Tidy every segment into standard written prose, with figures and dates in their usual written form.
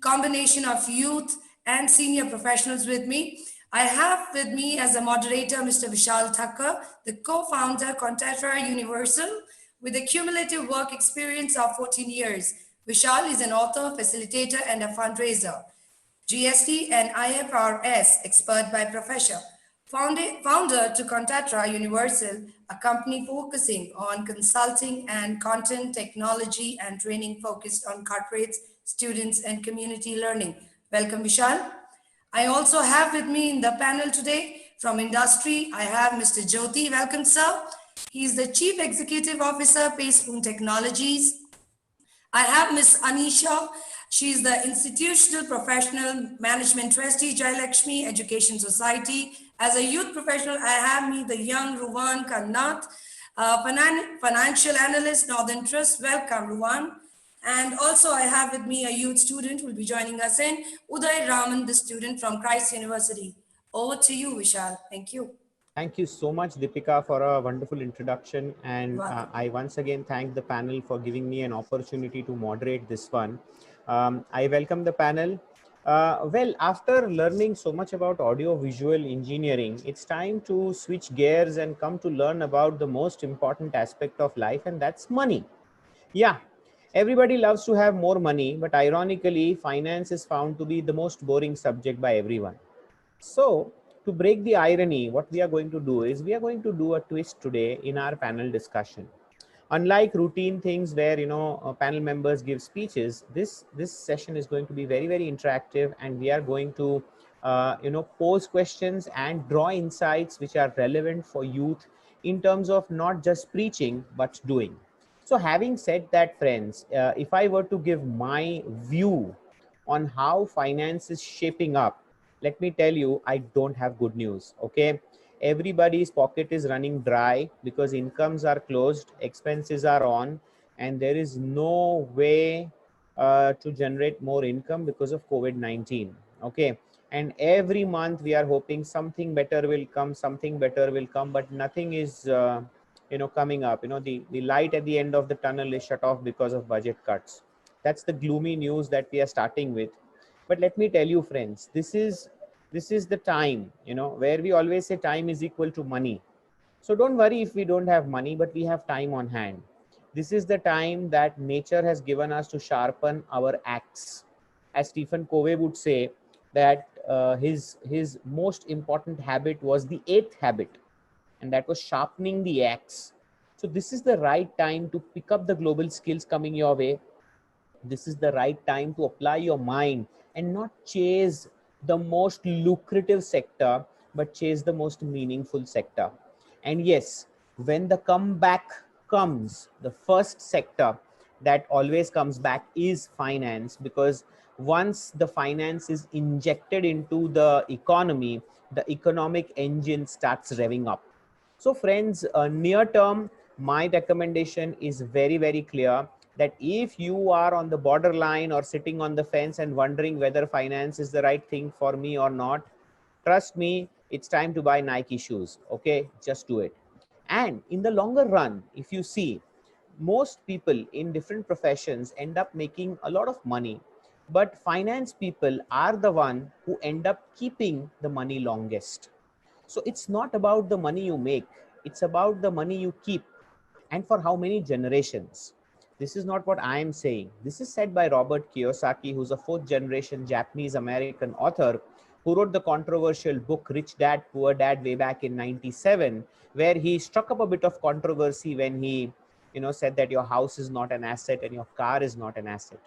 combination of youth and senior professionals with me. I have with me as a moderator Mr. Vishal Thakkar, the co-founder Contatra Universal, with a cumulative work experience of 14 years. Vishal is an author, facilitator, and a fundraiser. GST and IFRS expert by profession. Founder to Contatra Universal, a company focusing on consulting and content technology and training focused on corporates, students, and community learning. Welcome, Vishal. I also have with me in the panel today from industry, I have Mr. Jyoti. Welcome, sir. He is the Chief Executive Officer, Payspoon Technologies. I have Miss Anisha. She's the Institutional Professional Management Trustee, Jai Lakshmi Education Society. As a youth professional, I have me the young Ruwan Kannat, financial analyst, Northern Trust. Welcome, Ruwan. And also I have with me a youth student who will be joining us in, Uday Raman, the student from Christ University. Over to you, Vishal. Thank you. Thank you so much, Deepika, for a wonderful introduction. And Welcome. I once again thank the panel for giving me an opportunity to moderate this one. I welcome the panel. Well, after learning so much about audio-visual engineering, it's time to switch gears and come to learn about the most important aspect of life, and that's money. Yeah, everybody loves to have more money, but ironically, finance is found to be the most boring subject by everyone. So, to break the irony, what we are going to do is we are going to do a twist today in our panel discussion. Unlike routine things where panel members give speeches, this session is going to be very interactive, and we are going to pose questions and draw insights which are relevant for youth in terms of not just preaching but doing. So, having said that, friends, if I were to give my view on how finance is shaping up, let me tell you, I don't have good news. Okay, everybody's pocket is running dry because incomes are closed, expenses are on, and there is no way to generate more income because of COVID-19. Okay, and every month we are hoping something better will come, something better will come, but nothing is coming up. The light at the end of the tunnel is shut off because of budget cuts. That's the gloomy news that we are starting with. But let me tell you, friends, this is the time, where we always say time is equal to money. So don't worry if we don't have money, but we have time on hand. This is the time that nature has given us to sharpen our axe. As Stephen Covey would say, that his most important habit was the eighth habit, and that was sharpening the axe. So this is the right time to pick up the global skills coming your way. This is the right time to apply your mind and not chase the most lucrative sector, but chase the most meaningful sector. And yes, when the comeback comes, the first sector that always comes back is finance, because once the finance is injected into the economy, the economic engine starts revving up. So friends, near term, my recommendation is very clear, that if you are on the borderline or sitting on the fence and wondering whether finance is the right thing for me or not, trust me, it's time to buy Nike shoes. Okay, just do it. And in the longer run, if you see, most people in different professions end up making a lot of money, but finance people are the one who end up keeping the money longest. So it's not about the money you make, it's about the money you keep, and for how many generations. This is not what I am saying. This is said by Robert Kiyosaki, who's a fourth generation Japanese American author who wrote the controversial book Rich Dad, Poor Dad way back in 97, where he struck up a bit of controversy when he said that your house is not an asset and your car is not an asset.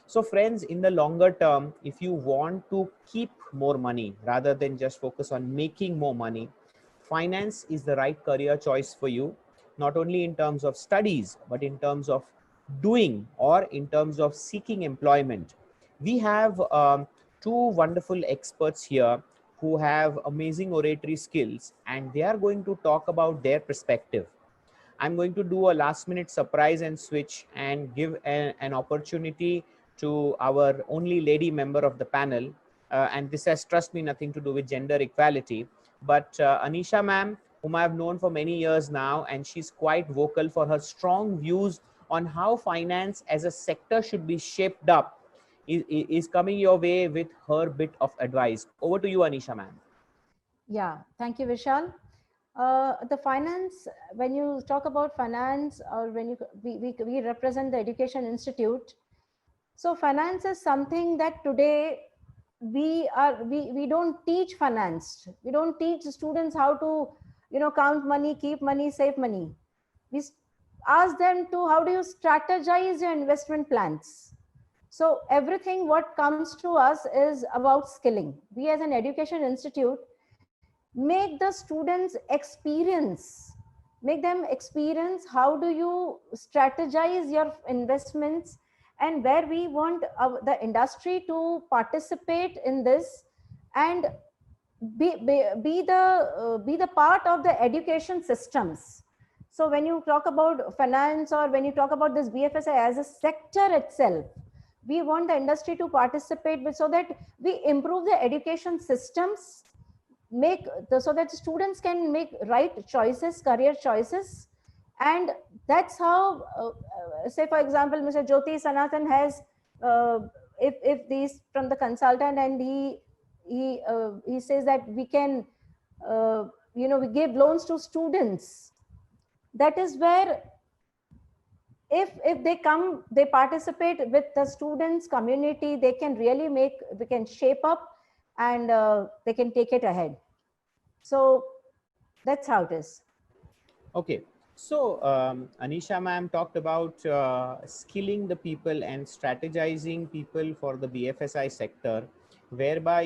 So friends, in the longer term, if you want to keep more money rather than just focus on making more money, finance is the right career choice for you, not only in terms of studies, but in terms of doing or in terms of seeking employment. We have two wonderful experts here who have amazing oratory skills, and they are going to talk about their perspective. I'm going to do a last minute surprise and switch and give an opportunity to our only lady member of the panel. And this has, trust me, nothing to do with gender equality. But Anisha ma'am, whom I've known for many years now, and she's quite vocal for her strong views on how finance as a sector should be shaped up, is coming your way with her bit of advice. Over to you, Anisha ma'am. Yeah, thank you, Vishal. The finance, when you talk about finance, or when we represent the Education Institute. So finance is something that today we don't teach finance. We don't teach students how to, count money, keep money, save money. We ask them to, how do you strategize your investment plans? So everything what comes to us is about skilling. We as an education institute make the students experience how do you strategize your investments, and where we want the industry to participate in this, and be the part of the education systems. So when you talk about finance, or when you talk about this BFSI as a sector itself, we want the industry to participate with, so that we improve the education systems, so that students can make right choices, career choices. And that's how, say for example, Mr. Jyoti Sanathan has, uh, if these from the consultant, and he says that we can, we give loans to students. That is where, if they come, they participate with the students community, they can really we can shape up, and they can take it ahead. So that's how it is. Okay. So, Anisha ma'am talked about skilling the people and strategizing people for the BFSI sector, whereby,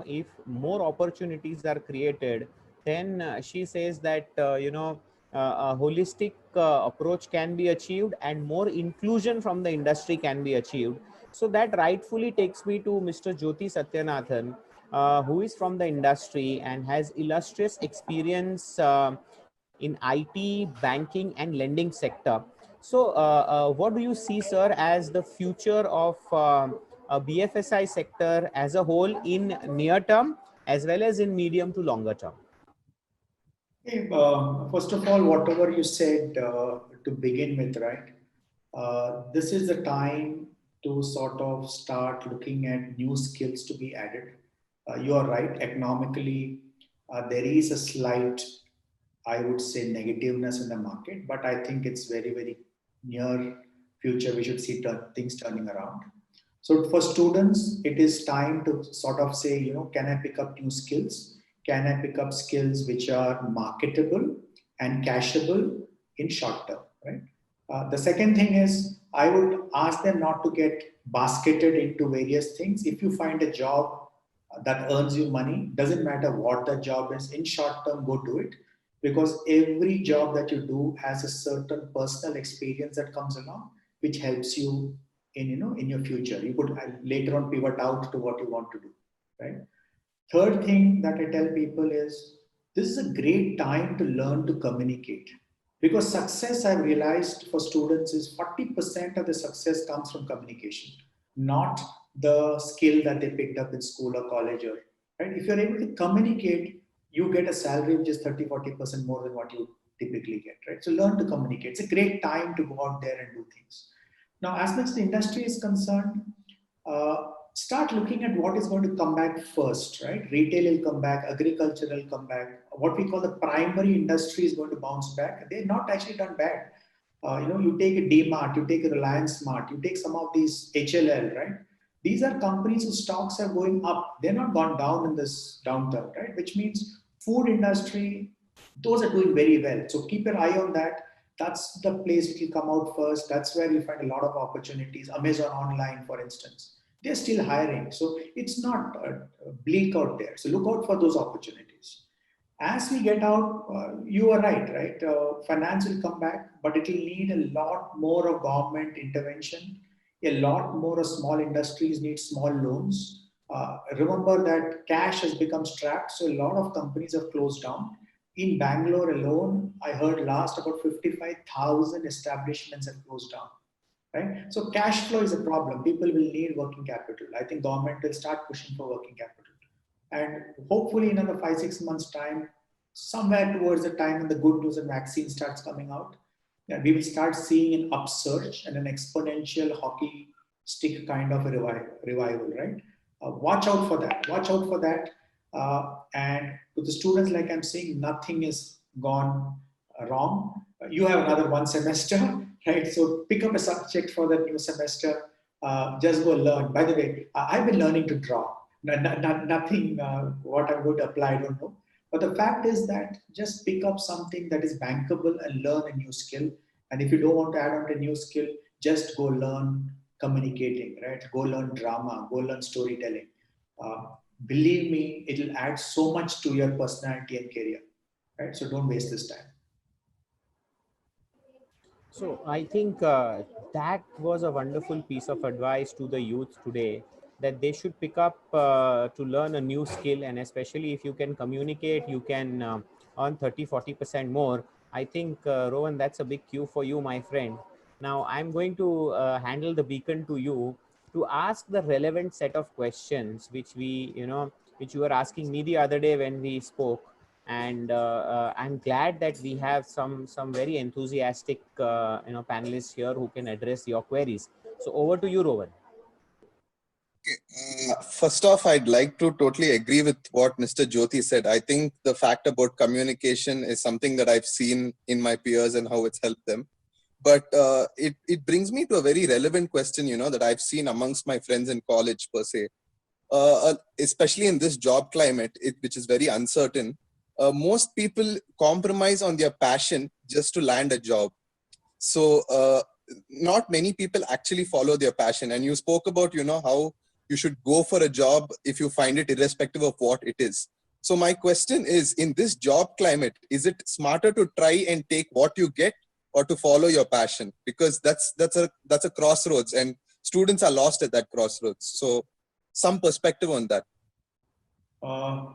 if more opportunities are created, then she says that, a holistic approach can be achieved and more inclusion from the industry can be achieved. So that rightfully takes me to Mr. Jyoti Satyanathan, who is from the industry and has illustrious experience in IT, banking, and lending sector. So, what do you see, sir, as the future of a BFSI sector as a whole in near term as well as in medium to longer term? Okay, first of all, whatever you said to begin with, right? This is the time to sort of start looking at new skills to be added. You are right, economically, there is a slight, I would say, negativeness in the market, but I think it's very, very near future. We should see things turning around. So for students, it is time to sort of say, can I pick up new skills? Can I pick up skills which are marketable and cashable in short term, right? The second thing is, I would ask them not to get basketed into various things. If you find a job that earns you money, doesn't matter what the job is, in short term, go do it, because every job that you do has a certain personal experience that comes along, which helps you in your future. You could later on pivot out to what you want to do, right? Third thing that I tell people is, this is a great time to learn to communicate, because success, I've realized, for students is 40% of the success comes from communication, not the skill that they picked up in school or college, or right. If you're able to communicate, you get a salary which is 30-40% more than what you typically get, right? So learn to communicate. It's a great time to go out there and do things. Now, as much as the industry is concerned, start looking at what is going to come back first, right? Retail will come back, agriculture will come back. What we call the primary industry is going to bounce back. They're not actually done bad. You take a DMart, you take a Reliance Smart, you take some of these HLL, right? These are companies whose stocks are going up. They're not gone down in this downturn, right? Which means food industry, those are doing very well. So keep your eye on that. That's the place which will come out first. That's where you find a lot of opportunities. Amazon Online, for instance, they're still hiring. So it's not bleak out there. So look out for those opportunities. As we get out, you are right? Finance will come back, but it will need a lot more of government intervention. A lot more of small industries need small loans. Remember that cash has become strapped, so a lot of companies have closed down. In Bangalore alone, I heard last about 55,000 establishments have closed down. Right? So cash flow is a problem. People will need working capital. I think government will start pushing for working capital. And hopefully in another 5-6 months time, somewhere towards the time when the good news and vaccine starts coming out, we will start seeing an upsurge and an exponential hockey stick kind of a revival, right? Watch out for that. Watch out for that. And to the students, like I'm saying, nothing is gone wrong. You have another 1 semester, right? So pick up a subject for the new semester. Just go learn. By the way, I've been learning to draw. Nothing what I'm going to apply, I don't know. But the fact is that just pick up something that is bankable and learn a new skill. And if you don't want to add on a new skill, just go learn communicating, right? Go learn drama, go learn storytelling. Believe me, it'll add so much to your personality and career, right? So don't waste this time. So I think that was a wonderful piece of advice to the youth today, that they should pick up to learn a new skill, and especially if you can communicate, you can earn 30-40% more. I think Rowan, that's a big cue for you, my friend. Now I'm going to handle the beacon to you to ask the relevant set of questions which which you were asking me the other day when we spoke. And I'm glad that we have some very enthusiastic panelists here who can address your queries. So over to you, Rowan. First off, I'd like to totally agree with what Mr. Jyoti said. I think the fact about communication is something that I've seen in my peers and how it's helped them. But it brings me to a very relevant question, that I've seen amongst my friends in college per se, especially in this job climate, which is very uncertain. Most people compromise on their passion just to land a job. So not many people actually follow their passion. And you spoke about, how you should go for a job if you find it, irrespective of what it is. So my question is, in this job climate, is it smarter to try and take what you get or to follow your passion? Because that's a crossroads, and students are lost at that crossroads. So some perspective on that.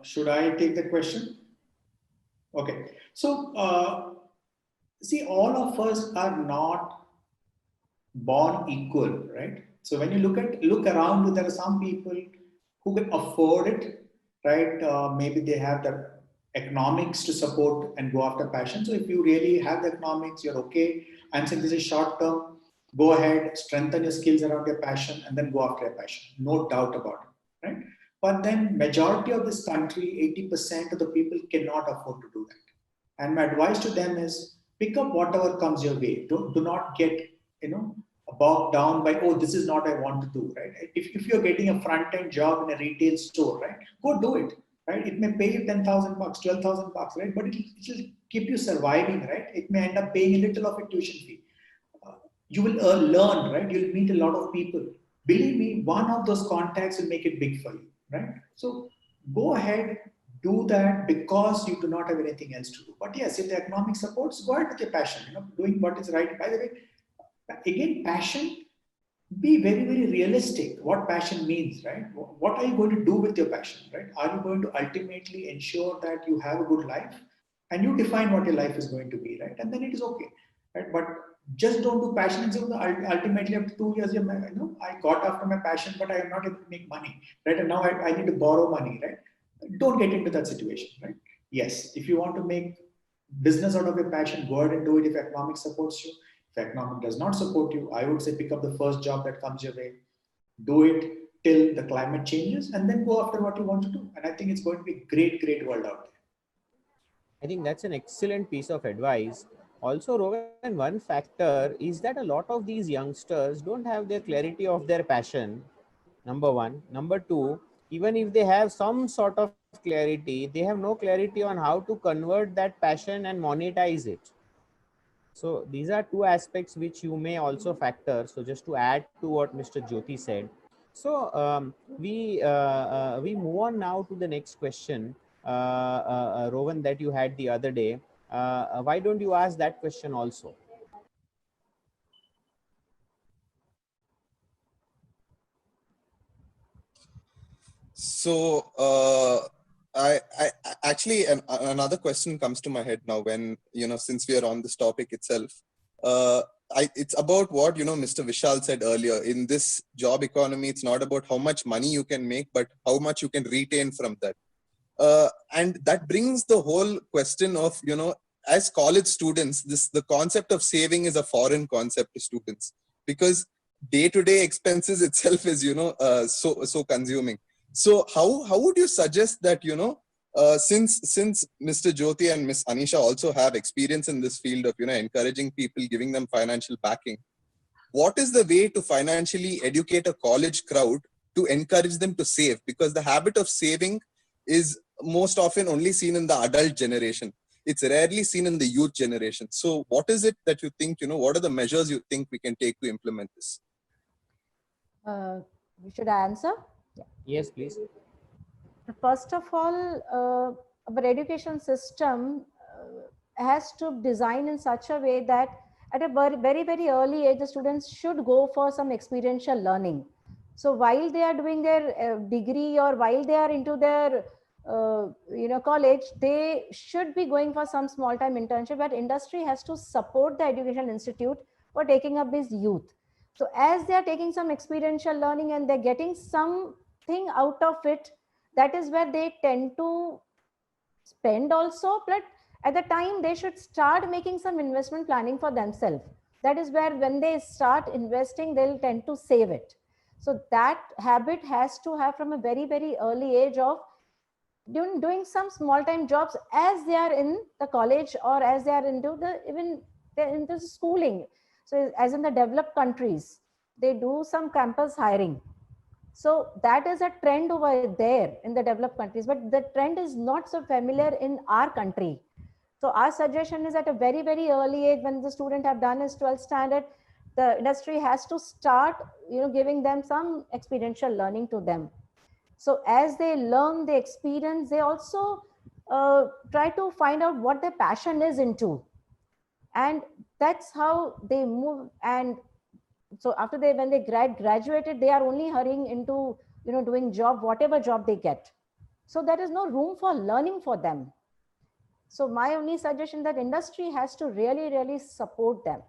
Should I take the question? Okay. So see, all of us are not born equal, right? So when you look around, there are some people who can afford it, right? Maybe they have the economics to support and go after passion. So if you really have the economics, you're okay. I'm saying this is short term. Go ahead, strengthen your skills around your passion, and then go after your passion. No doubt about it, right? But then majority of this country, 80% of the people cannot afford to do that. And my advice to them is pick up whatever comes your way. Do not get, bogged down by, oh, this is not what I want to do, right? If you're getting a front-end job in a retail store, right, go do it, right? It may pay you $10,000, $12,000, right? But it'll keep you surviving, right? It may end up paying a little of a tuition fee. You will learn, right? You'll meet a lot of people. Believe me, one of those contacts will make it big for you, right? So go ahead, do that because you do not have anything else to do. But yes, if the economic supports, go ahead with your passion, doing what is right. By the way, again, passion, be very, very realistic. What passion means, right? What are you going to do with your passion, right? Are you going to ultimately ensure that you have a good life? And you define what your life is going to be, right? And then it is okay, right? But just don't do passion and say, ultimately after 2 years, I got after my passion, but I am not able to make money, right? And now I need to borrow money, right? Don't get into that situation, right? Yes, if you want to make business out of your passion, go ahead and do it if economic supports you. If economic does not support you, I would say pick up the first job that comes your way, do it till the climate changes, and then go after what you want to do. And I think it's going to be a great, great world out there. I think that's an excellent piece of advice. Also, Rowan, one factor is that a lot of these youngsters don't have their clarity of their passion, number one. Number two, even if they have some sort of clarity, they have no clarity on how to convert that passion and monetize it. So these are two aspects which you may also factor. So just to add to what Mr. Jyoti said. So we move on now to the next question, Rowan, that you had the other day. Why don't you ask that question also? So I actually, another question comes to my head now when, since we are on this topic itself, it's about what, Mr. Vishal said earlier. In this job economy, it's not about how much money you can make, but how much you can retain from that. And that brings the whole question of, as college students, the concept of saving is a foreign concept to students, because day-to-day expenses itself is, so consuming. So how would you suggest that, since Mr. Jyoti and Miss Anisha also have experience in this field of, encouraging people, giving them financial backing, what is the way to financially educate a college crowd to encourage them to save? Because the habit of saving is most often only seen in the adult generation. It's rarely seen in the youth generation. So what is it that you think, what are the measures you think we can take to implement this? Should I answer? Yes, please. First of all, our education system has to design in such a way that at a very early age, the students should go for some experiential learning. So while they are doing their degree, or while they are into their college, they should be going for some small time internship. But industry has to support the education institute for taking up this youth. So as they are taking some experiential learning and they're getting something out of it, that is where they tend to spend also. But at the time, they should start making some investment planning for themselves. That is where when they start investing, they'll tend to save it. So that habit has to have from a very early age of doing some small time jobs as they are in the college, or as they are into the even they're into schooling. So as in the developed countries, they do some campus hiring. So that is a trend over there in the developed countries, but the trend is not so familiar in our country. So our suggestion is at a very early age, when the student have done his 12th standard, the industry has to start, giving them some experiential learning to them. So as they learn the experience, they also try to find out what their passion is into, and that's how they move. And so after when they graduated, they are only hurrying into doing job, whatever job they get. So there is no room for learning for them. So my only suggestion that industry has to really support them.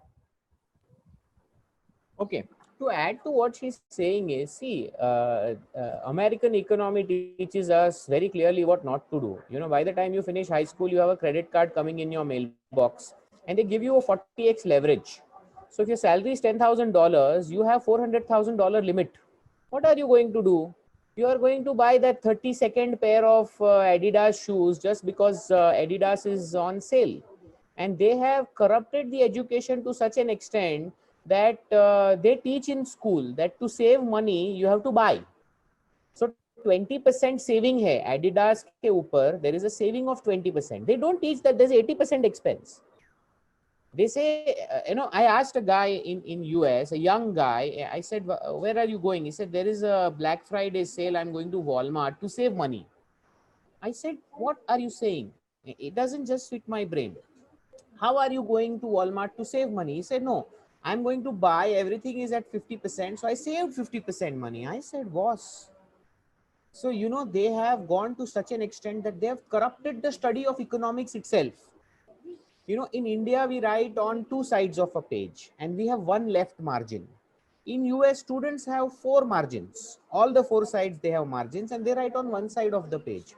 Okay. To add to what she's saying is, see, American economy teaches us very clearly what not to do. By the time you finish high school, you have a credit card coming in your mailbox, and they give you a 40x leverage. So if your salary is $10,000, you have $400,000 limit. What are you going to do? You are going to buy that 32nd pair of Adidas shoes just because Adidas is on sale. And they have corrupted the education to such an extent that they teach in school that to save money, you have to buy. So 20% saving hai, Adidas ke upar, there is a saving of 20%. They don't teach that there's 80% expense. They say, I asked a guy in US, a young guy, I said, where are you going? He said, there is a Black Friday sale. I'm going to Walmart to save money. I said, what are you saying? It doesn't just fit my brain. How are you going to Walmart to save money? He said, no, I'm going to buy, everything is at 50%. So I saved 50% money. I said, boss. So, they have gone to such an extent that they have corrupted the study of economics itself. In India, we write on two sides of a page and we have one left margin. In US, students have four margins. All the four sides, they have margins, and they write on one side of the page.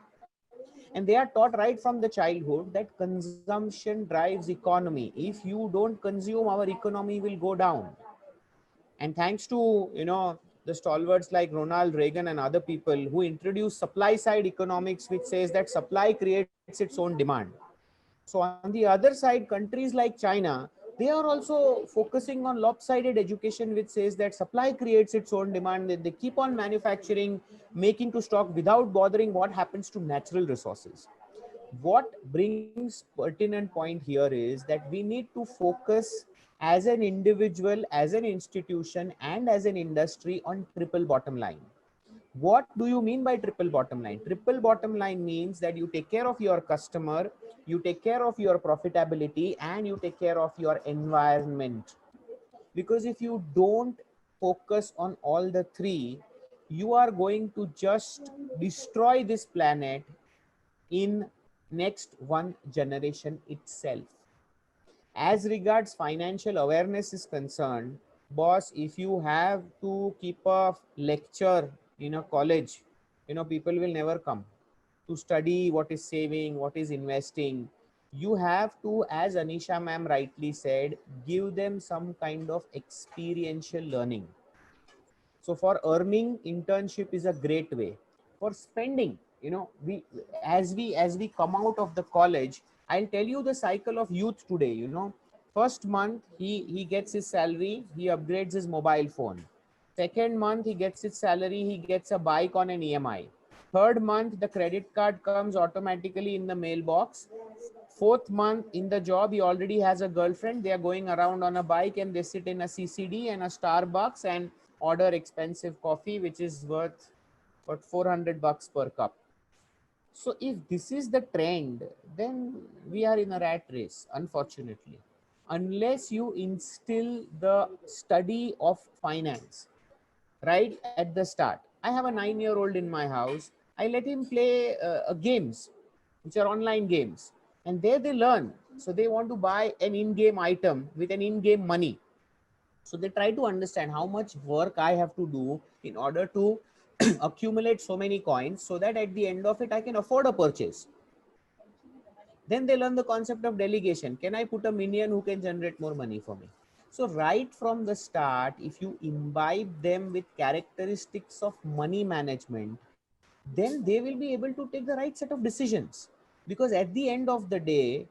And they are taught right from the childhood that consumption drives economy. If you don't consume, our economy will go down. And thanks to, the stalwarts like Ronald Reagan and other people who introduced supply side economics, which says that supply creates its own demand. So on the other side, countries like China, they are also focusing on lopsided education, which says that supply creates its own demand. They keep on manufacturing, making to stock without bothering what happens to natural resources. What brings pertinent point here is that we need to focus as an individual, as an institution, and as an industry on triple bottom line. What do you mean by triple bottom line? Triple bottom line means that you take care of your customer, you take care of your profitability, and you take care of your environment. Because if you don't focus on all the three, you are going to just destroy this planet in next one generation itself. As regards financial awareness is concerned, boss, if you have to keep a lecture in a college, people will never come to study what is saving, what is investing. You have to, as Anisha ma'am rightly said, give them some kind of experiential learning. So for earning, internship is a great way. For spending, you know, we come out of the college, I'll tell you the cycle of youth today. You know, first month he gets his salary, he upgrades his mobile phone. Second month he gets his salary, he gets a bike on an EMI. Third month the credit card comes automatically in the mailbox. Fourth month in the job, he already has a girlfriend. They are going around on a bike and they sit in a CCD and a Starbucks and order expensive coffee, which is worth what, 400 bucks per cup. So if this is the trend, then we are in a rat race, unfortunately. Unless you instill the study of finance right at the start. I have a 9-year-old in my house. I let him play games, which are online games, and there they learn. So they want to buy an in-game item with an in-game money. So they try to understand how much work I have to do in order to accumulate so many coins so that at the end of it, I can afford a purchase. Then they learn the concept of delegation. Can I put a minion who can generate more money for me? So right from the start, if you imbibe them with characteristics of money management, then they will be able to take the right set of decisions. Because at the end of the day,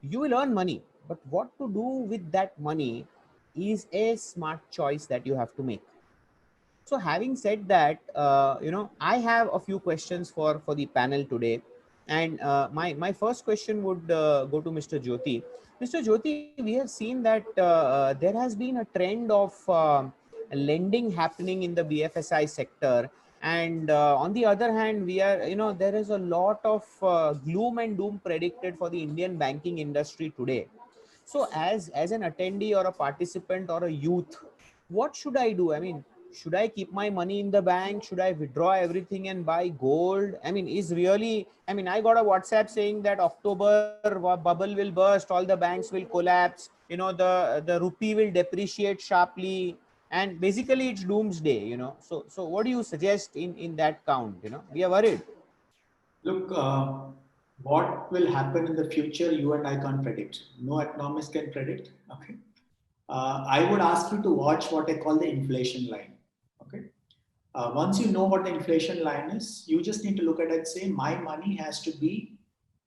you will earn money, but what to do with that money is a smart choice that you have to make. So having said that, you know, I have a few questions for the panel today, and my first question would go to Mr. Jyoti. Mr. Jyoti, we have seen that there has been a trend of lending happening in the BFSI sector, and on the other hand, we are, you know, there is a lot of gloom and doom predicted for the Indian banking industry today. So as an attendee or a participant or a youth, what should I do? I mean, should I keep my money in the bank? Should I withdraw everything and buy gold? I mean, is really, I mean, I got a WhatsApp saying that October bubble will burst, all the banks will collapse, you know, the rupee will depreciate sharply, and basically it's doomsday, you know. So what do you suggest in that count? You know, we are worried. Look, what will happen in the future, you and I can't predict. No economist can predict. Okay. I would ask you to watch what I call the inflation line. Okay. Once you know what the inflation line is, you just need to look at it and say, my money has to be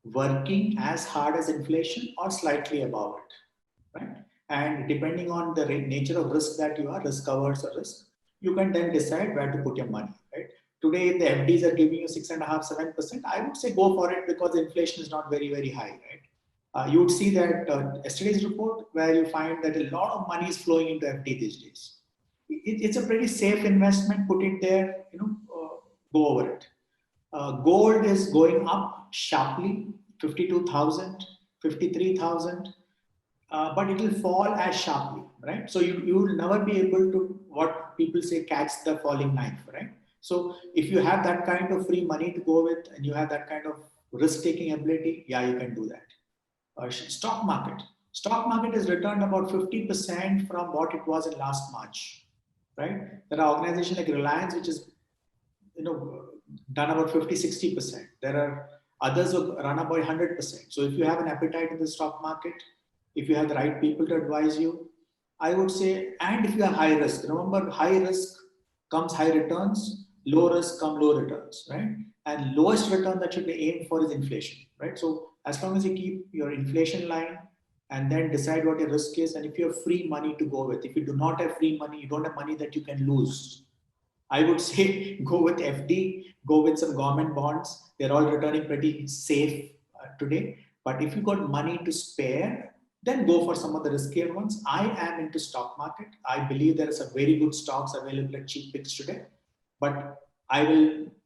working as hard as inflation or slightly above it, right? And depending on the nature of risk that you are, risk averse or risk, you can then decide where to put your money, right? Today, if the FDs are giving you 6.5%, 7%, I would say go for it because inflation is not very, very high, right? You would see that yesterday's report where you find that a lot of money is flowing into FD these days. It's a pretty safe investment. Put it there, go over it. Gold is going up sharply, 52,000, 53,000, but it will fall as sharply, right? So you will never be able to, what people say, catch the falling knife, right? So if you have that kind of free money to go with and you have that kind of risk-taking ability, yeah, you can do that. Stock market has returned about 50% from what it was in last March, right? There are organizations like Reliance, which is, done about 50-60%. There are others who run about 100%. So if you have an appetite in the stock market, if you have the right people to advise you, I would say, and if you are high risk, remember, high risk comes high returns, low risk come low returns, right? And lowest return that should be aimed for is inflation, right? So as long as you keep your inflation line and then decide what your risk is, and if you have free money to go with, if you do not have free money, you don't have money that you can lose, I would say go with FD, go with some government bonds. They're all returning pretty safe today. But if you got money to spare, then go for some of the riskier ones. I am into stock market. I believe there are some very good stocks available at cheap picks today. But I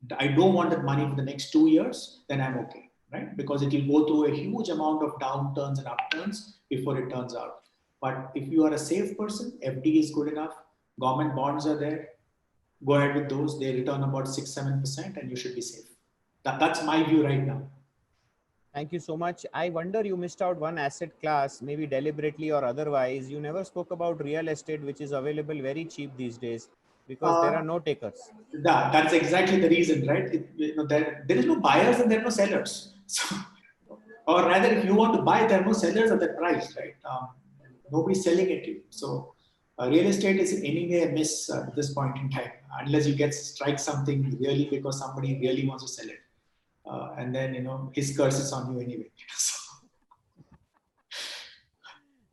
don't want that money for the next 2 years, then I'm okay, right? Because it will go through a huge amount of downturns and upturns before it turns out. But if you are a safe person, FD is good enough. Government bonds are there. Go ahead with those. They return about 6-7% and you should be safe. That's my view right now. Thank you so much. I wonder you missed out one asset class, maybe deliberately or otherwise. You never spoke about real estate, which is available very cheap these days because there are no takers. That's exactly the reason, right? There is no buyers and there are no sellers. So, or rather, if you want to buy, there are no sellers at that price, right? Nobody's selling it to you. So Real estate is anyway a miss at this point in time, unless you strike something really because somebody really wants to sell it. And then, his curse is on you anyway.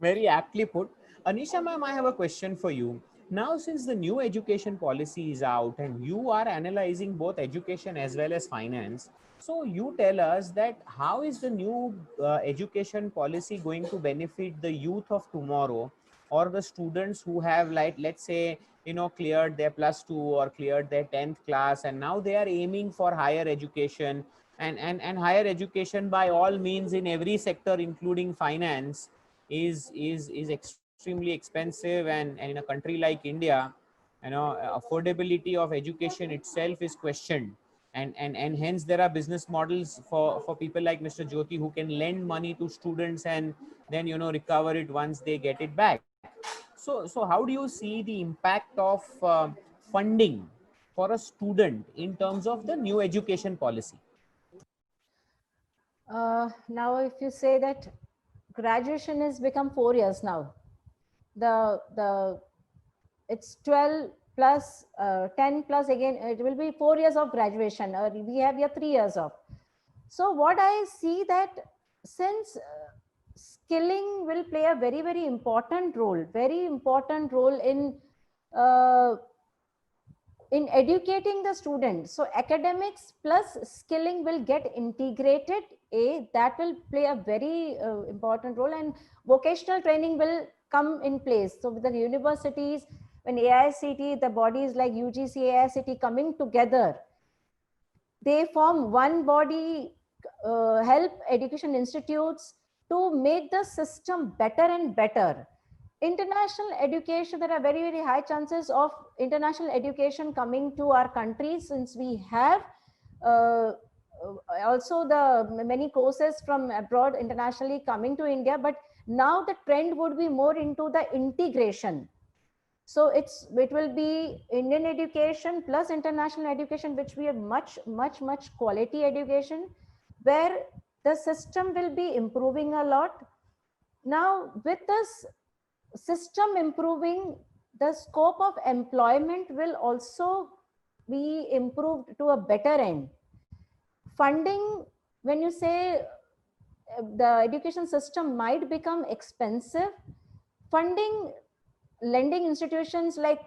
Very aptly put. Anisha ma'am, I have a question for you. Now, since the new education policy is out and you are analyzing both education as well as finance, so you tell us that how is the new education policy going to benefit the youth of tomorrow, or the students who have, like, let's say, cleared their +2 or cleared their 10th class, and now they are aiming for higher education, and higher education by all means in every sector, including finance, is extremely expensive, and in a country like India, affordability of education itself is questioned, and hence there are business models for people like Mr. Jyoti who can lend money to students and then recover it once they get it back. So how do you see the impact of funding for a student in terms of the new education policy? Now, if you say that graduation has become 4 years now, it's 12 plus 10 plus, again it will be 4 years of graduation, or we have here 3 years of. So what I see that since skilling will play a very, very important role in educating the student. So academics plus skilling will get integrated. That will play a very important role, and vocational training will come in place. So with the universities, when AICT, the bodies like UGC, AICT coming together, they form one body, help education institutes to make the system better and better. International education, there are very, very high chances of international education coming to our country, since we have also the many courses from abroad internationally coming to India. But now the trend would be more into the integration. So it will be Indian education plus international education, which we have much quality education, where the system will be improving a lot. Now, with this system improving, the scope of employment will also be improved to a better end. Funding, when you say the education system might become expensive, funding, lending institutions like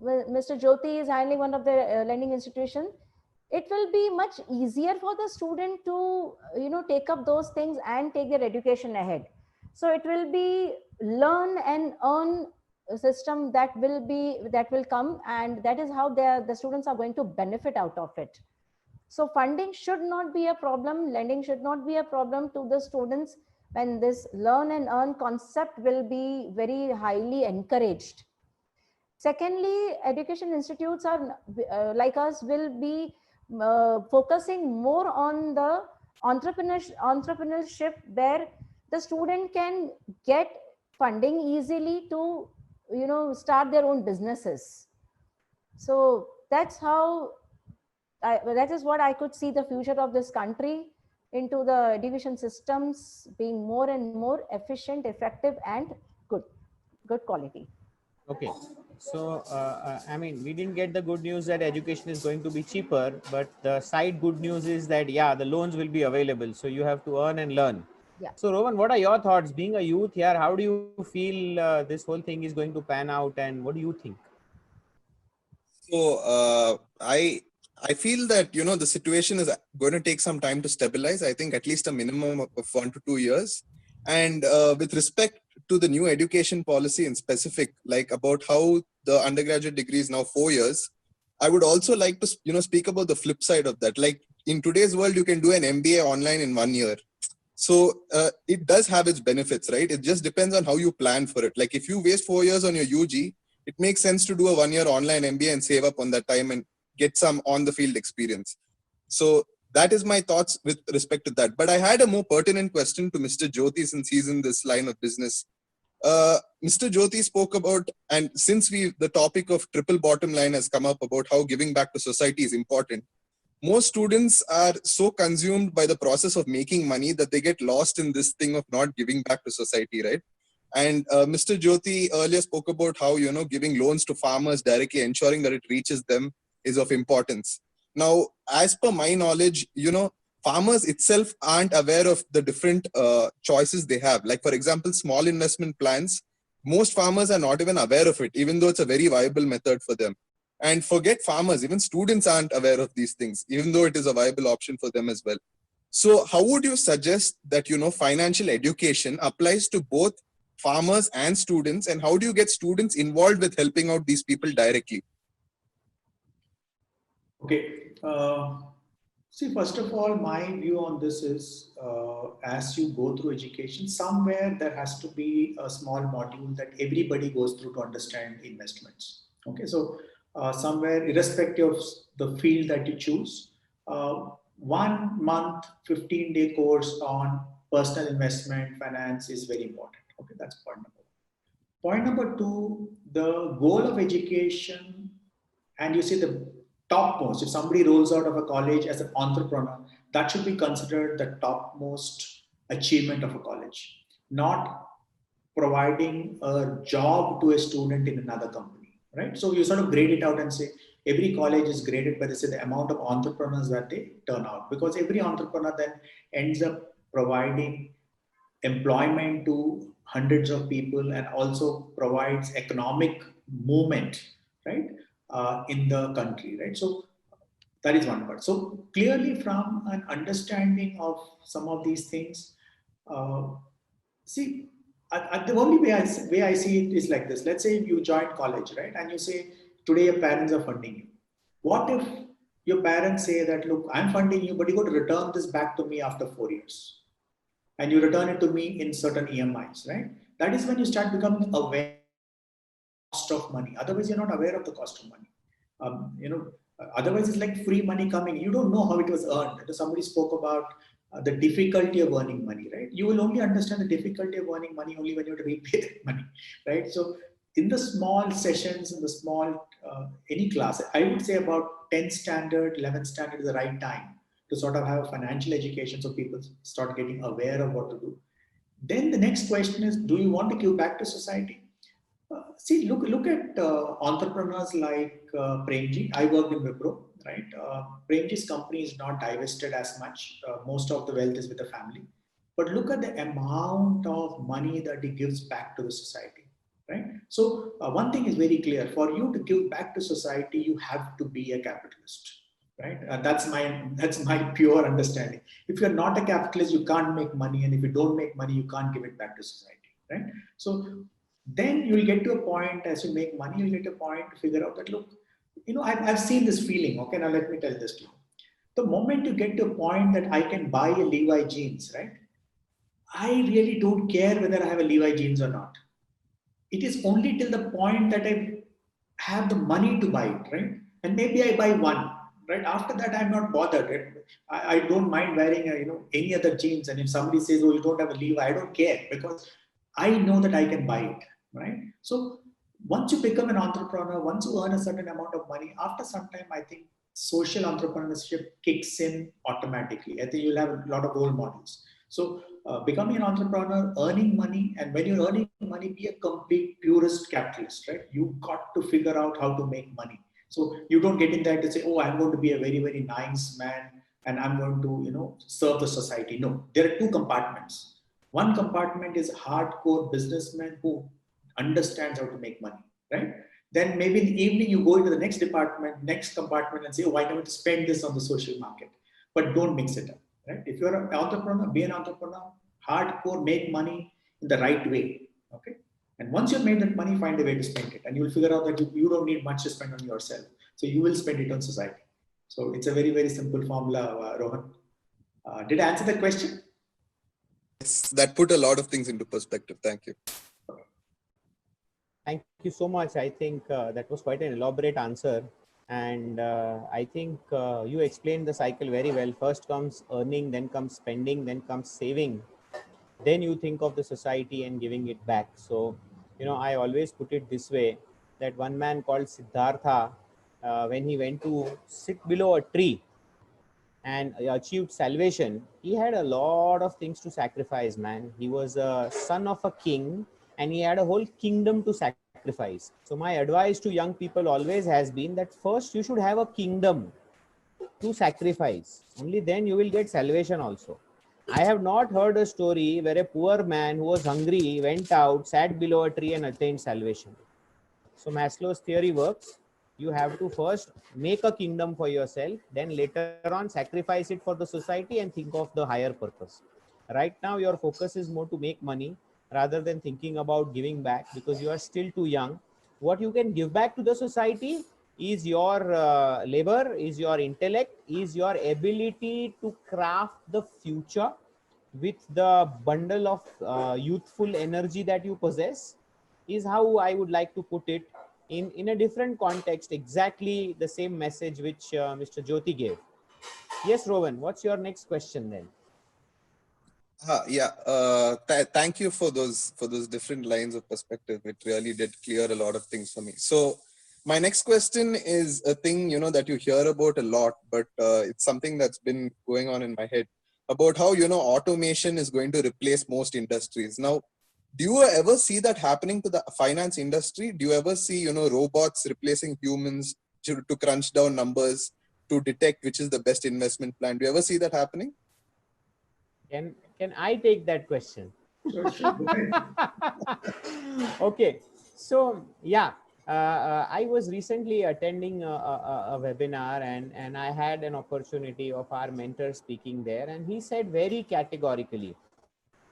Mr. Jyoti is handling one of the lending institutions, it will be much easier for the student to take up those things and take their education ahead. So it will be learn and earn system that will come, and that is how the students are going to benefit out of it. So funding should not be a problem, lending should not be a problem to the students, when this learn and earn concept will be very highly encouraged. Secondly, education institutes are like us will be focusing more on the entrepreneurship, where the student can get funding easily to start their own businesses. So that's how that is what I could see the future of this country, into the education systems being more and more efficient, effective, and good quality. Okay, so I mean, we didn't get the good news that education is going to be cheaper, but the side good news is that, yeah, the loans will be available, so you have to earn and learn. Yeah. So Rohan, what are your thoughts? Being a youth here, how do you feel this whole thing is going to pan out, and what do you think? So I feel that the situation is going to take some time to stabilize. I think at least a minimum of 1 to 2 years. And with respect to the new education policy in specific, like about how the undergraduate degree is now 4 years, I would also like to speak about the flip side of that. Like in today's world, you can do an MBA online in 1 year. So it does have its benefits, right? It just depends on how you plan for it. Like if you waste 4 years on your UG, it makes sense to do a 1 year online MBA and save up on that time and get some on the field experience. So that is my thoughts with respect to that. But I had a more pertinent question to Mr. Jyoti, since he's in this line of business. Mr. Jyoti spoke about, and since the topic of triple bottom line has come up about how giving back to society is important, most students are so consumed by the process of making money that they get lost in this thing of not giving back to society, right? And Mr. Jyoti earlier spoke about how, giving loans to farmers directly, ensuring that it reaches them is of importance. Now, as per my knowledge, farmers itself aren't aware of the different choices they have. Like, for example, small investment plans, most farmers are not even aware of it, even though it's a very viable method for them. And forget farmers, even students aren't aware of these things, even though it is a viable option for them as well. So how would you suggest that, financial education applies to both farmers and students, and how do you get students involved with helping out these people directly? Okay. See, first of all, my view on this is as you go through education, somewhere there has to be a small module that everybody goes through to understand investments. Okay. So somewhere, irrespective of the field that you choose, 1 month, 15-day course on personal investment finance is very important. Okay. That's point number one. Point number two, the goal of education, and you see the topmost, if somebody rolls out of a college as an entrepreneur, that should be considered the topmost achievement of a college, not providing a job to a student in another company, right? So you sort of grade it out and say every college is graded by the amount of entrepreneurs that they turn out, because every entrepreneur then ends up providing employment to hundreds of people and also provides economic movement, right, in the country, right? So that is one part. So clearly, from an understanding of some of these things, uh, see, the only way I see it is like this. Let's say you join college, right, and you say today your parents are funding you. What if your parents say that, look, I'm funding you, but you got to return this back to me after 4 years? And you return it to me in certain EMIs, right? That is when you start becoming aware of the cost of money. Otherwise, you're not aware of the cost of money. Otherwise, it's like free money coming. You don't know how it was earned. Somebody spoke about the difficulty of earning money, right? You will only understand the difficulty of earning money only when you have to repay that money, right? So, in the small sessions, in the small any class, I would say about 10 standard, 11 standard is the right time to sort of have a financial education so people start getting aware of what to do. Then the next question is, do you want to give back to society? See, look at entrepreneurs like Premji. I worked in Wipro, right? Premji's company is not divested as much. Most of the wealth is with the family. But look at the amount of money that he gives back to the society, right? So one thing is very clear: for you to give back to society, you have to be a capitalist, right? That's my pure understanding. If you're not a capitalist, you can't make money, and if you don't make money, you can't give it back to society, right? So then you'll get to a point, as you make money, you'll get to a point to figure out that, look, I've seen this feeling. Okay, now let me tell this to you. The moment you get to a point that I can buy a Levi jeans, right? I really don't care whether I have a Levi jeans or not. It is only till the point that I have the money to buy it, right? And maybe I buy one, right? After that, I'm not bothered. Right? I don't mind wearing, any other jeans. And if somebody says, "Oh, you don't have a Levi," I don't care, because I know that I can buy it, right? So once you become an entrepreneur, once you earn a certain amount of money, after some time, I think social entrepreneurship kicks in automatically. I think you'll have a lot of role models. So becoming an entrepreneur, earning money, and when you're earning money, be a complete purist capitalist, right? You got to figure out how to make money. So you don't get in there to say, "Oh, I'm going to be a very, very nice man and I'm going to, serve the society." No, there are two compartments. One compartment is hardcore businessman who understands how to make money, right? Then maybe in the evening you go into the next compartment and say, "Oh, I need to spend this on the social market," but don't mix it up, right? If you're an entrepreneur, be an entrepreneur, hardcore, make money in the right way, okay? And once you've made that money, find a way to spend it, and you'll figure out that you don't need much to spend on yourself, so you will spend it on society. So it's a very, very simple formula, Rohan. Did I answer that question? Yes, that put a lot of things into perspective. Thank you. Thank you so much. I think that was quite an elaborate answer. And I think you explained the cycle very well. First comes earning, then comes spending, then comes saving. Then you think of the society and giving it back. So, I always put it this way, that one man called Siddhartha, when he went to sit below a tree and achieved salvation, he had a lot of things to sacrifice, man. He was a son of a king, and he had a whole kingdom to sacrifice. So my advice to young people always has been that first you should have a kingdom to sacrifice. Only then you will get salvation also. I have not heard a story where a poor man who was hungry went out, sat below a tree and attained salvation. So Maslow's theory works. You have to first make a kingdom for yourself, then later on sacrifice it for the society and think of the higher purpose. Right now, your focus is more to make money rather than thinking about giving back because you are still too young. What you can give back to the society is your labor, is your intellect, is your ability to craft the future with the bundle of youthful energy that you possess, is how I would like to put it in a different context, exactly the same message which Mr. Jyoti gave. Yes, Rowan, what's your next question then? Yeah. Thank you for those different lines of perspective. It really did clear a lot of things for me. So my next question is a thing that you hear about a lot, but it's something that's been going on in my head about how automation is going to replace most industries. Now, do you ever see that happening to the finance industry? Do you ever see robots replacing humans to crunch down numbers, to detect which is the best investment plan? Do you ever see that happening? Can I take that question? Sure, go ahead. Okay, so yeah, I was recently attending a webinar and I had an opportunity of our mentor speaking there, and he said very categorically,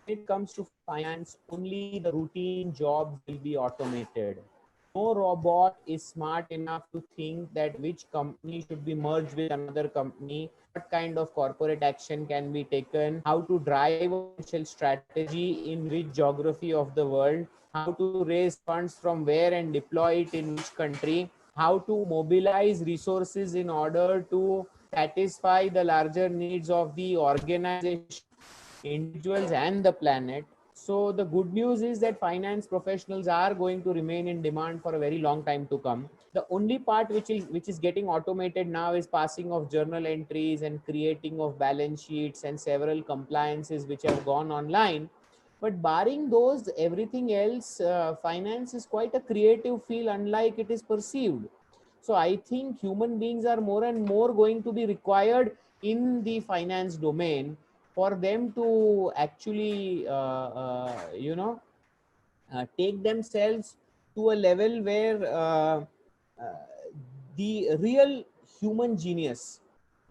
when it comes to finance, only the routine jobs will be automated. No robot is smart enough to think that which company should be merged with another company, what kind of corporate action can be taken, how to drive a financial strategy in which geography of the world, how to raise funds from where and deploy it in which country, how to mobilize resources in order to satisfy the larger needs of the organization, individuals and the planet. So the good news is that finance professionals are going to remain in demand for a very long time to come. The only part which is getting automated now is passing of journal entries and creating of balance sheets and several compliances which have gone online. But barring those, everything else, finance is quite a creative field, unlike it is perceived. So I think human beings are more and more going to be required in the finance domain for them to actually, take themselves to a level where the real human genius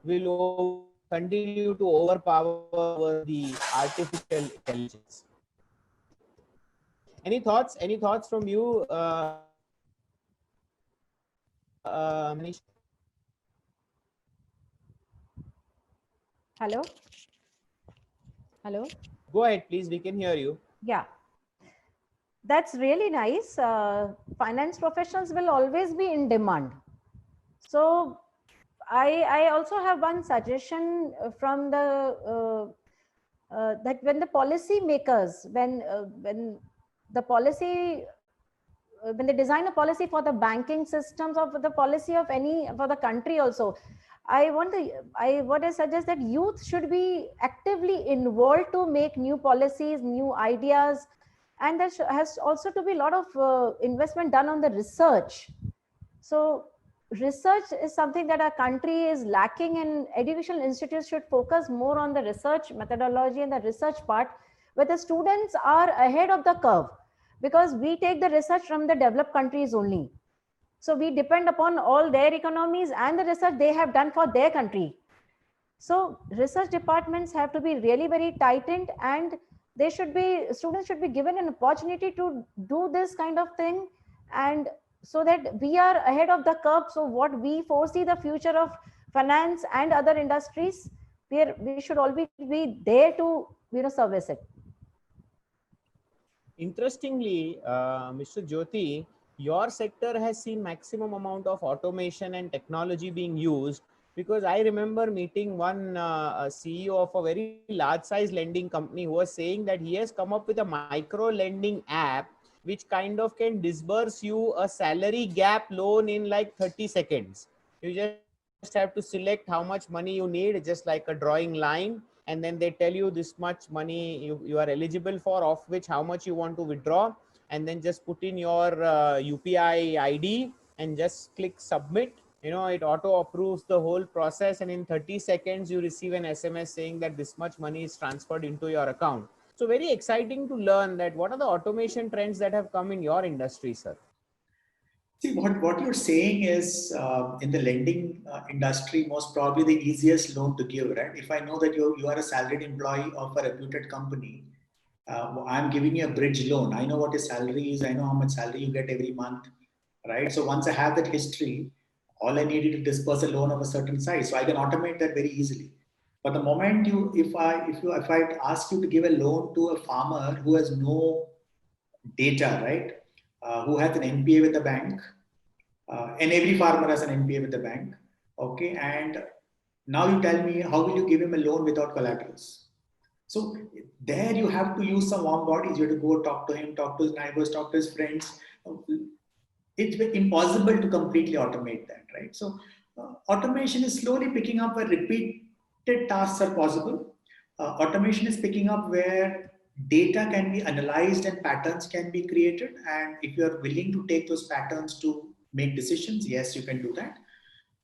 will continue to overpower the artificial intelligence. Any thoughts? Any thoughts from you, Manish? Hello? Hello? Go ahead, please. We can hear you. Yeah, that's really nice. Finance professionals will always be in demand. So I also have one suggestion from that when the policy makers, when the policy, when they design a policy for the banking systems or for the policy of any, for the country also, what I suggest that youth should be actively involved to make new policies, new ideas, and there has also to be a lot of investment done on the research. So research is something that our country is lacking, and educational institutes should focus more on the research methodology and the research part, where the students are ahead of the curve, because we take the research from the developed countries only. So we depend upon all their economies and the research they have done for their country. So research departments have to be really very tightened, and students should be given an opportunity to do this kind of thing, and so that we are ahead of the curve. So what we foresee the future of finance and other industries, we should always be there to service it. Interestingly, Mr. Jyoti, your sector has seen maximum amount of automation and technology being used, because I remember meeting one CEO of a very large size lending company who was saying that he has come up with a micro lending app which kind of can disburse you a salary gap loan in like 30 seconds. You just have to select how much money you need, just like a drawing line, and then they tell you this much money you are eligible for, of which how much you want to withdraw. and then just put in your UPI ID and just click submit. You know, it auto approves the whole process, and in 30 seconds you receive an SMS saying that this much money is transferred into your account. So very exciting to learn that what are the automation trends that have come in your industry, sir. See, what you're saying is in the lending industry, most probably the easiest loan to give, right? If I know that you are a salaried employee of a reputed company, I'm giving you a bridge loan. I know what your salary is. I know how much salary you get every month, right? So once I have that history, all I need is to disperse a loan of a certain size. So I can automate that very easily. But the moment if I ask you to give a loan to a farmer who has no data, right? Who has an NPA with the bank, and every farmer has an NPA with the bank, okay? And now you tell me, how will you give him a loan without collaterals? So there you have to use some warm bodies. You have to go talk to him, talk to his neighbors, talk to his friends. It's impossible to completely automate that, right? So automation is slowly picking up where repeated tasks are possible. Automation is picking up where data can be analyzed and patterns can be created. And if you're willing to take those patterns to make decisions, yes, you can do that.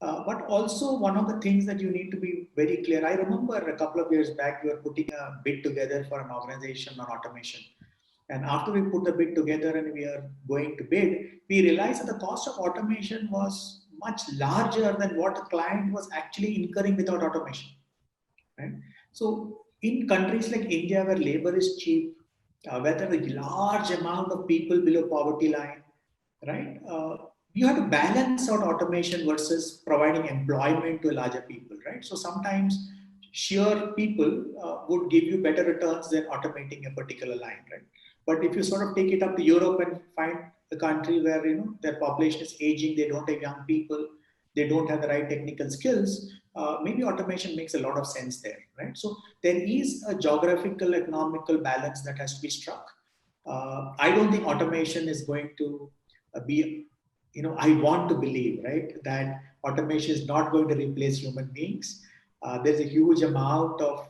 But also one of the things that you need to be very clear. I remember a couple of years back, we were putting a bid together for an organization on automation. And after we put the bid together and we are going to bid, we realized that the cost of automation was much larger than what the client was actually incurring without automation. Right? So in countries like India, where labor is cheap, where there are a large amount of people below poverty line, right? You have to balance out automation versus providing employment to a larger people, right? So sometimes sheer people would give you better returns than automating a particular line, right? But if you sort of take it up to Europe and find a country where their population is aging, they don't have young people, they don't have the right technical skills, maybe automation makes a lot of sense there, right? So there is a geographical, economical balance that has to be struck. I don't think automation is going to be, I want to believe, right, that automation is not going to replace human beings. There's a huge amount of,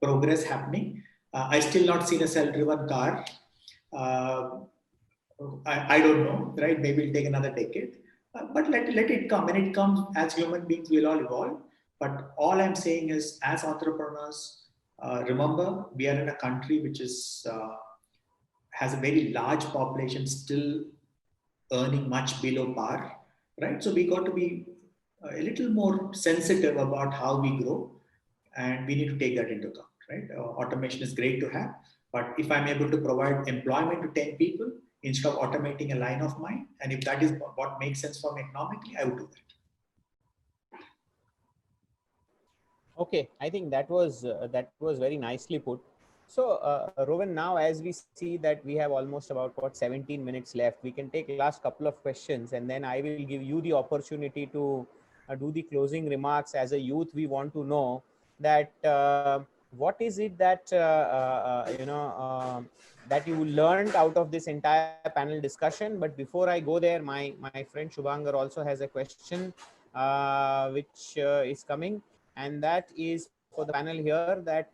progress happening. I still not seen a self-driven car. I don't know, right? Maybe it'll take another decade. But let it come. When it comes, as human beings, we'll all evolve. But all I'm saying is, as entrepreneurs, remember, we are in a country which is has a very large population still earning much below par, right? So we got to be a little more sensitive about how we grow, and we need to take that into account, right? Automation is great to have, but if I'm able to provide employment to 10 people instead of automating a line of mine, and if that is what makes sense for me economically, I would do that. Okay, I think that was very nicely put. So, Rowan, now as we see that we have almost about 17 minutes left, we can take last couple of questions, and then I will give you the opportunity to do the closing remarks. As a youth, we want to know that what is it that that you learned out of this entire panel discussion. But before I go there, my friend Shubhankar also has a question which is coming, and that is for the panel here, that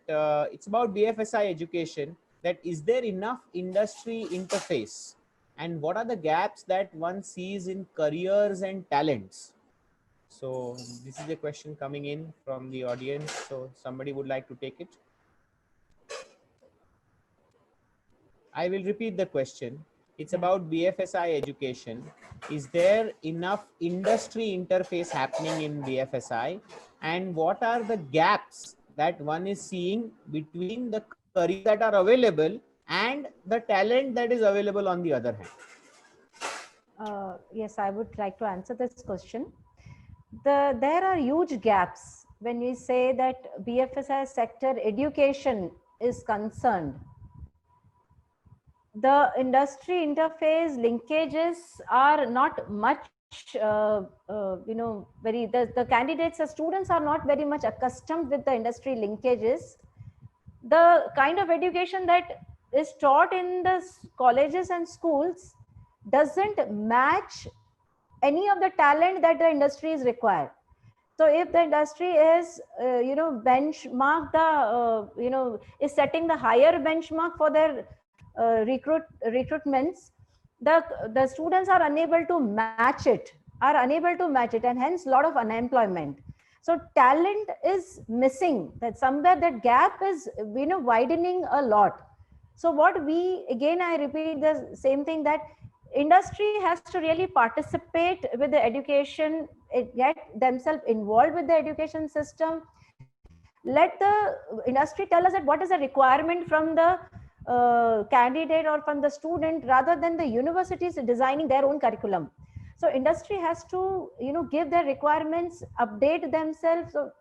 it's about BFSI education, that is there enough industry interface, and what are the gaps that one sees in careers and talents? So this is a question coming in from the audience. So somebody would like to take it. I will repeat the question. It's about BFSI education. Is there enough industry interface happening in BFSI? And what are the gaps that one is seeing between the careers that are available and the talent that is available on the other hand? Yes, I would like to answer this question. There are huge gaps when we say that BFSI sector education is concerned. The industry interface linkages are not much, the candidates, the students are not very much accustomed with the industry linkages. The kind of education that is taught in the colleges and schools doesn't match any of the talent that the industry is required. So if the industry is, benchmark is setting the higher benchmark for their recruitments, the students are unable to match it, and hence a lot of unemployment. So talent is missing, that somewhere that gap is, widening a lot. So what we, again, I repeat the same thing, that industry has to really participate with the education, get themselves involved with the education system. Let the industry tell us that what is the requirement from the candidate or from the student, rather than the universities designing their own curriculum. So industry has to, give their requirements, update themselves. So,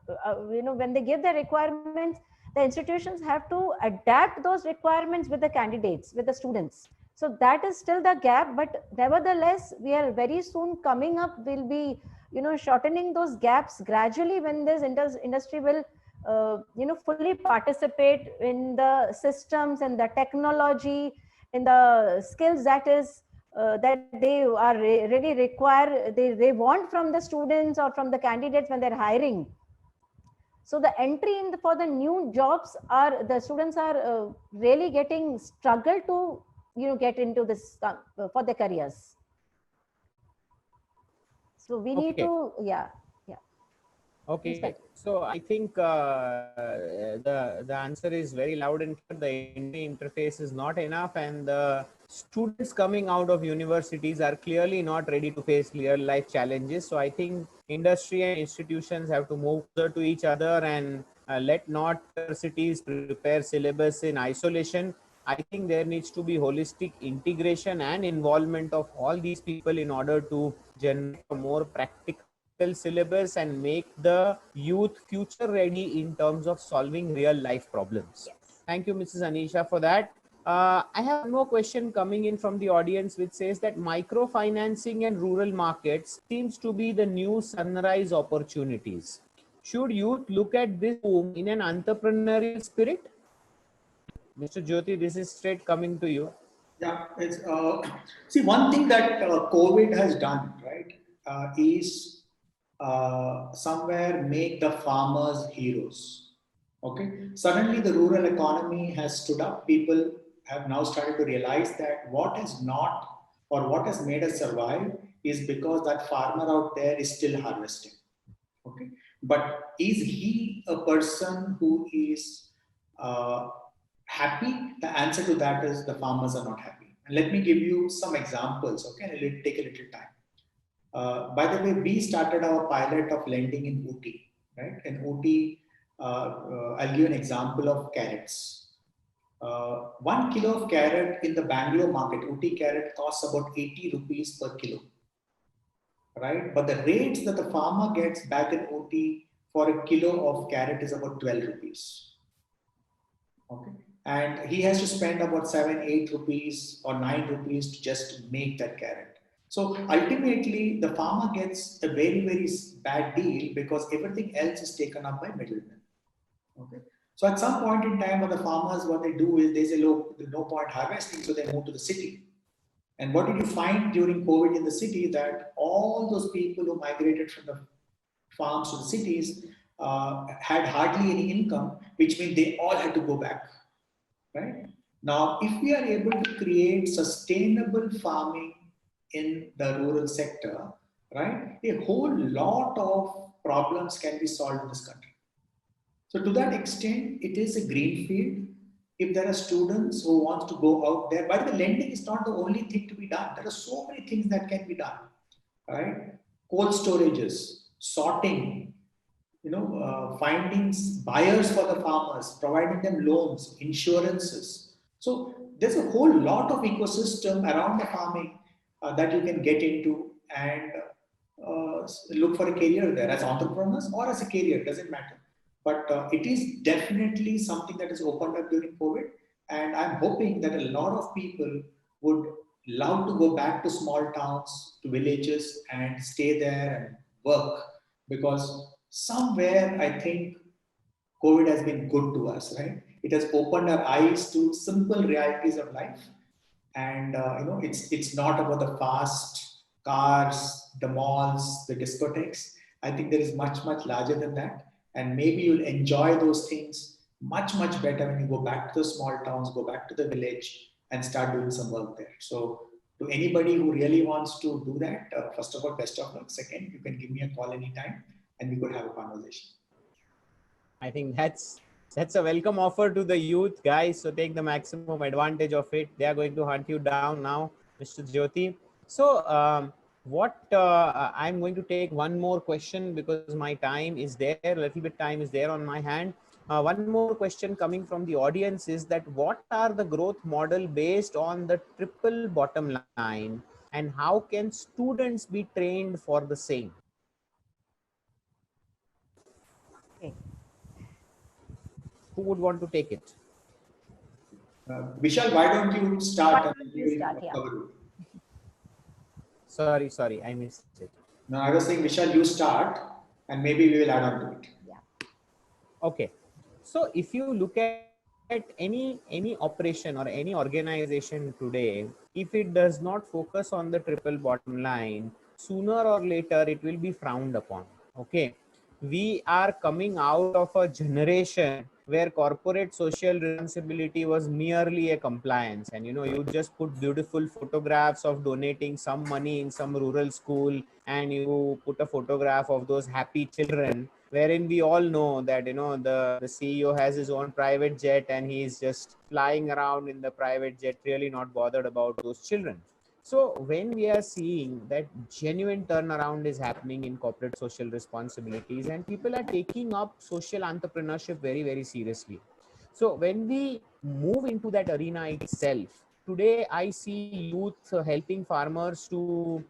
when they give their requirements, the institutions have to adapt those requirements with the candidates, with the students. So that is still the gap, but nevertheless, we are very soon coming up. We'll be, shortening those gaps gradually when this industry will, fully participate in the systems and the technology, in the skills that is that they are really require, they want from the students or from the candidates when they're hiring. So the entry in for the new jobs, are the students are really getting struggle to, get into this for their careers. So we need Okay. to, yeah. Okay, so I think the answer is very loud and clear. The entry interface is not enough, and the students coming out of universities are clearly not ready to face real life challenges. So I think industry and institutions have to move closer to each other, and let not universities prepare syllabus in isolation. I think there needs to be holistic integration and involvement of all these people in order to generate a more practical syllabus and make the youth future ready in terms of solving real life problems. Thank you, Mrs. Anisha, for that. I have one more question coming in from the audience, which says that microfinancing and rural markets seems to be the new sunrise opportunities. Should youth look at this boom in an entrepreneurial spirit? Mr. Jyoti, this is straight coming to you. Yeah, it's see, one thing that COVID has done, right, is somewhere make the farmers heroes. Okay, suddenly the rural economy has stood up. People have now started to realize that what is not, or what has made us survive, is because that farmer out there is still harvesting. Okay, but is he a person who is happy? The answer to that is the farmers are not happy. And let me give you some examples, okay? And it'll take a little time. By the way, we started our pilot of lending in Ooty, right? In Ooty, I'll give you an example of carrots. 1 kilo of carrot in the Bangalore market, Ooty carrot, costs about 80 rupees per kilo, right? But the rates that the farmer gets back in Ooty for a kilo of carrot is about 12 rupees. Okay. And he has to spend about 7, 8 rupees or 9 rupees to just make that carrot. So ultimately, the farmer gets a very, very bad deal because everything else is taken up by middlemen. Okay. So at some point in time, what the farmers, what they do is they say, look, there's no point harvesting, so they move to the city. And what did you find during COVID in the city? That all those people who migrated from the farms to the cities had hardly any income, which means they all had to go back. Right? Now, if we are able to create sustainable farming in the rural sector, right, a whole lot of problems can be solved in this country. So to that extent, it is a green field. If there are students who want to go out there, but the lending is not the only thing to be done. There are so many things that can be done, right? Cold storages, sorting, finding buyers for the farmers, providing them loans, insurances. So there's a whole lot of ecosystem around the farming that you can get into and look for a career there as entrepreneurs or as a career, doesn't matter. But it is definitely something that is opened up during COVID. And I'm hoping that a lot of people would love to go back to small towns, to villages and stay there and work, because somewhere I think COVID has been good to us, right? It has opened our eyes to simple realities of life. And it's not about the fast cars, the malls, the discotheques. I think there is much, much larger than that. And maybe you'll enjoy those things much, much better when you go back to the small towns, go back to the village, and start doing some work there. So to anybody who really wants to do that, first of all, best of luck. Second, you can give me a call anytime and we could have a conversation. I think that's a welcome offer to the youth, guys. So take the maximum advantage of it. They are going to hunt you down now, Mr. Jyoti. So I'm going to take one more question because my time is there. A little bit time is there on my hand. One more question coming from the audience is that what are the growth model based on the triple bottom line, and how can students be trained for the same? Okay. Who would want to take it? Vishal, why don't you start? Why don't you start? Yeah. Sorry, I missed it. No, I was saying, Vishal, you start and maybe we will add on to it. Yeah. Okay. So if you look at any operation or any organization today, if it does not focus on the triple bottom line, sooner or later it will be frowned upon. Okay. We are coming out of a generation where corporate social responsibility was merely a compliance, and you just put beautiful photographs of donating some money in some rural school, and you put a photograph of those happy children, wherein we all know that the CEO has his own private jet and he's just flying around in the private jet, really not bothered about those children. So when we are seeing that genuine turnaround is happening in corporate social responsibilities, and people are taking up social entrepreneurship very, very seriously. So when we move into that arena itself, today I see youth helping farmers to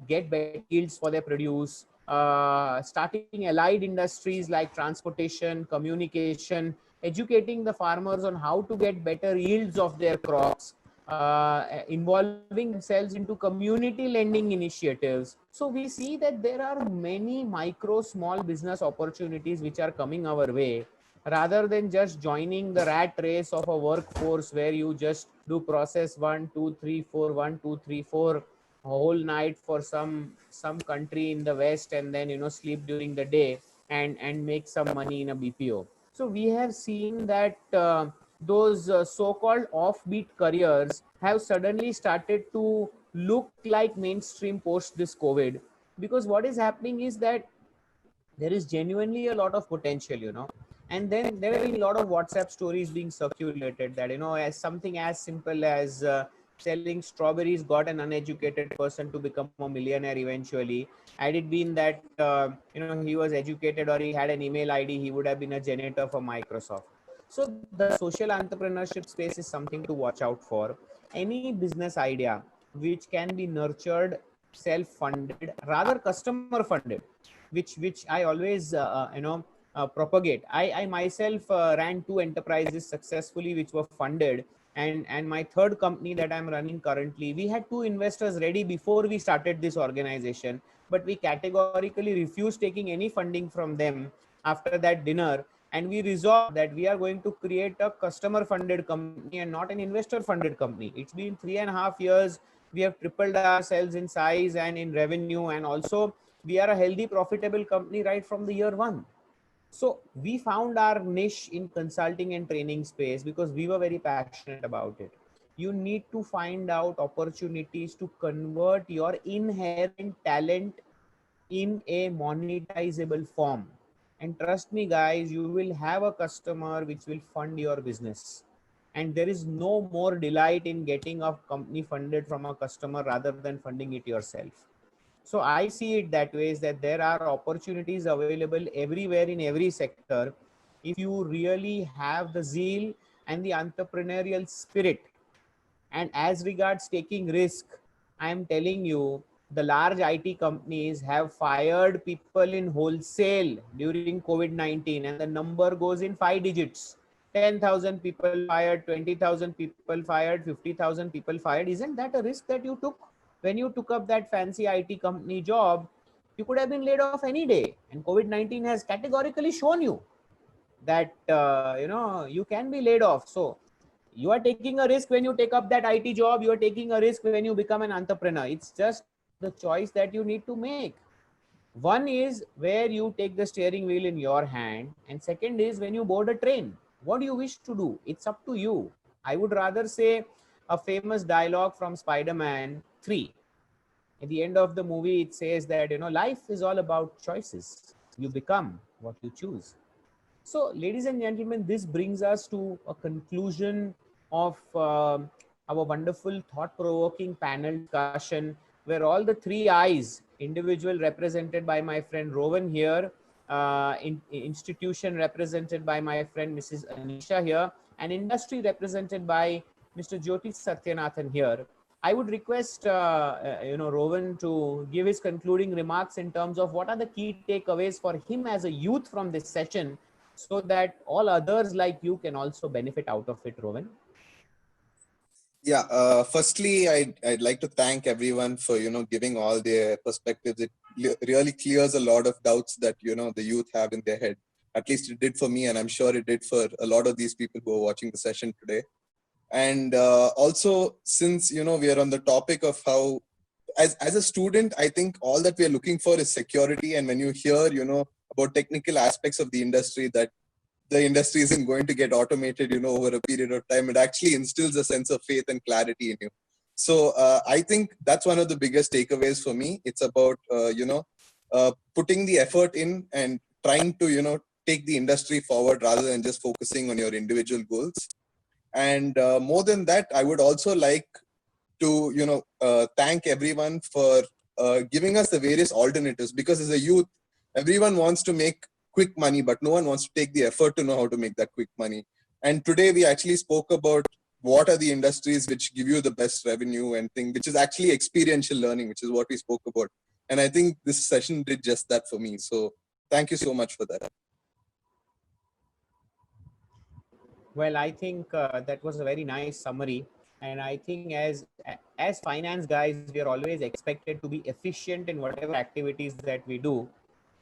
get better yields for their produce, starting allied industries like transportation, communication, educating the farmers on how to get better yields of their crops, involving themselves into community lending initiatives. So we see that there are many micro small business opportunities which are coming our way, rather than just joining the rat race of a workforce where you just do process 1 2 3 4 1 2 3 4 a whole night for some country in the west, and then sleep during the day and make some money in a BPO. So we have seen that those so-called offbeat careers have suddenly started to look like mainstream post this COVID, because what is happening is that there is genuinely a lot of potential. And then there have been a lot of WhatsApp stories being circulated that as something as simple as selling strawberries got an uneducated person to become a millionaire eventually. Had it been that he was educated or he had an email ID, he would have been a janitor for Microsoft. So the social entrepreneurship space is something to watch out for. Any business idea which can be nurtured self-funded, rather customer funded, which I always propagate. I myself ran two enterprises successfully which were funded, and my third company that I'm running currently, we had two investors ready before we started this organization, but we categorically refused taking any funding from them after that dinner, and we resolved that we are going to create a customer funded company and not an investor funded company. It's been 3.5 years. We have tripled ourselves in size and in revenue, and also we are a healthy, profitable company right from the year one. So we found our niche in consulting and training space because we were very passionate about it. You need to find out opportunities to convert your inherent talent in a monetizable form. And trust me, guys, you will have a customer which will fund your business. And there is no more delight in getting a company funded from a customer rather than funding it yourself. So I see it that way, is that there are opportunities available everywhere in every sector. If you really have the zeal and the entrepreneurial spirit, and as regards taking risk, I am telling you, the large IT companies have fired people in wholesale during COVID-19, and the number goes in 5 digits. 10,000 people fired, 20,000 people fired, 50,000 people fired. Isn't that a risk that you took? When you took up that fancy IT company job, you could have been laid off any day. And COVID-19 has categorically shown you that, you can be laid off. So you are taking a risk when you take up that IT job. You are taking a risk when you become an entrepreneur. It's just the choice that you need to make. One is where you take the steering wheel in your hand, and second is when you board a train. What do you wish to do? It's up to you. I would rather say a famous dialogue from Spider-Man 3. At the end of the movie, it says that, life is all about choices. You become what you choose. So, ladies and gentlemen, this brings us to a conclusion of our wonderful thought-provoking panel discussion, where all the three I's, individual represented by my friend Rowan here, institution represented by my friend Mrs. Anisha here, and industry represented by Mr. Jyoti Satyanathan here. I would request, Rowan to give his concluding remarks in terms of what are the key takeaways for him as a youth from this session, so that all others like you can also benefit out of it, Rowan. Yeah, firstly, I'd like to thank everyone for, giving all their perspectives. It really clears a lot of doubts that, the youth have in their head. At least it did for me, and I'm sure it did for a lot of these people who are watching the session today. And also, since, we are on the topic of how, as a student, I think all that we are looking for is security. And when you hear, about technical aspects of the industry, that the industry isn't going to get automated, over a period of time, it actually instills a sense of faith and clarity in you. So I think that's one of the biggest takeaways for me. It's about, putting the effort in and trying to, take the industry forward rather than just focusing on your individual goals. And more than that, I would also like to, thank everyone for giving us the various alternatives, because as a youth, everyone wants to make quick money, but no one wants to take the effort to know how to make that quick money. And today we actually spoke about what are the industries which give you the best revenue and thing, which is actually experiential learning, which is what we spoke about. And I think this session did just that for me. So thank you so much for that. Well, I think that was a very nice summary. And I think as finance guys, we are always expected to be efficient in whatever activities that we do.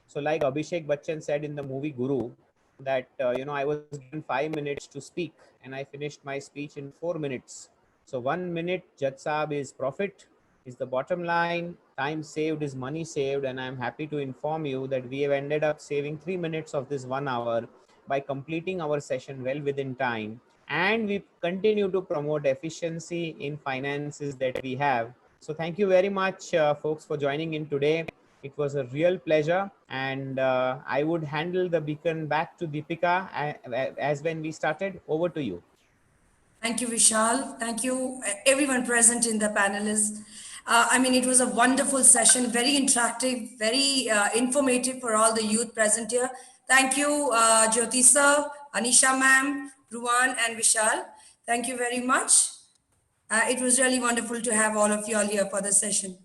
So like Abhishek Bachchan said in the movie Guru, that, I was given 5 minutes to speak and I finished my speech in 4 minutes. So 1 minute, Judge Saab, is profit, is the bottom line. Time saved is money saved. And I'm happy to inform you that we have ended up saving 3 minutes of this 1 hour by completing our session well within time. And we continue to promote efficiency in finances that we have. So thank you very much, folks, for joining in today. It was a real pleasure, and I would handle the beacon back to Deepika as when we started. Over to you. Thank you, Vishal. Thank you, everyone present in the panelists. It was a wonderful session, very interactive, very informative for all the youth present here. Thank you, Jyoti sir, Anisha ma'am, Ruwan, and Vishal. Thank you very much. It was really wonderful to have all of you all here for the session.